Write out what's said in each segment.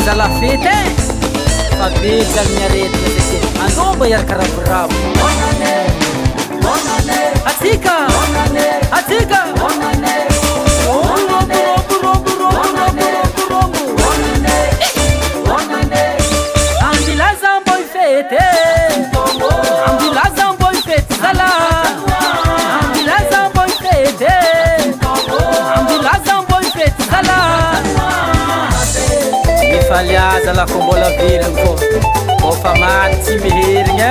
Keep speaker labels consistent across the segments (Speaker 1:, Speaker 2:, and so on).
Speaker 1: zala fety fa betsy amin'ny aretina zay andromba iaraka ravoravo atsika atsika ambilaza mbo ifety ambilaza mbo ifety zala ambilaza mbo ifety ambilaza mbo ifety zala mifaliaza la ko mbola velogny ko kofa maty tsy miherigny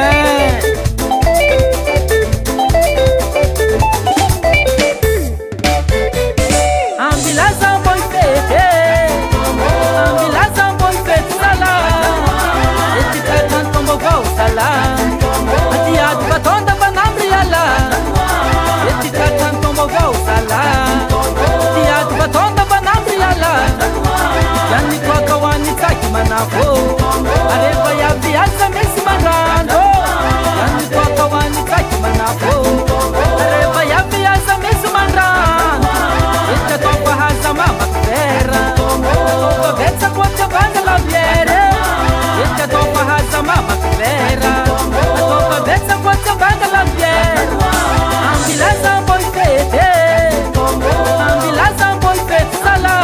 Speaker 1: ambilaza mbo ifety ambilaza mbo ifety zala etikatantambogao zala atiady batonda banamry ala etikatantambogao zala atiady batonda banamry ala yani kwakawani taki manako areva yaviaza mesi manrando yani kwakawani taki manako areva yaviaza mesi manrando etatoka haza mama kuvera atoka vetsa kwata vanga la viere etatoka haza mama kuvera atoka vetsa kwata vanga la viere ambilaza mbo ifety ambilaza mbo ifety sala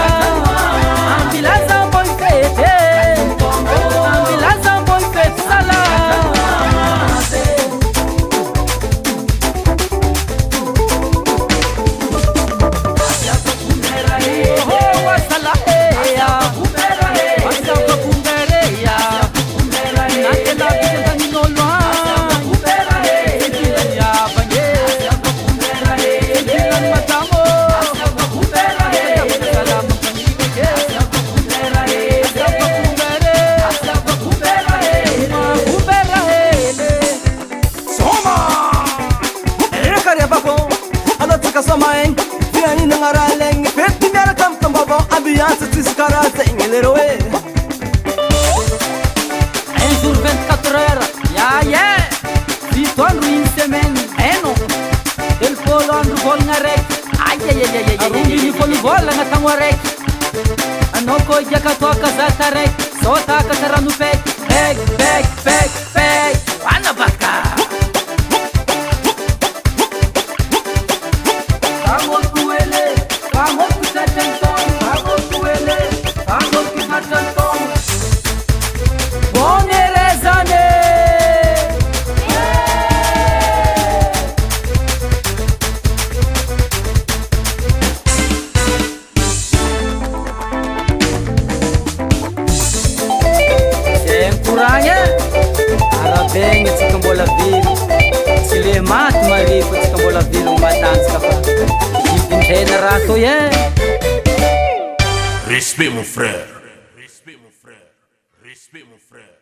Speaker 1: ambilaza mbo ifety ambilaza mbo ifety sala Un jour 24 heures, yeah, vito andro une semaine, no telopolo andro volagna raiky arombiny folo volagna tagno araiky anao koa iaka toaka zaka raiky sao takatra rano feky peg ana baka arabegny atsika mbola velo tsy le maty marifo atsika mbola velogny matanjaka fa indrena raha toy
Speaker 2: Respect mon frère. Respect mon frère. Respect mon frère.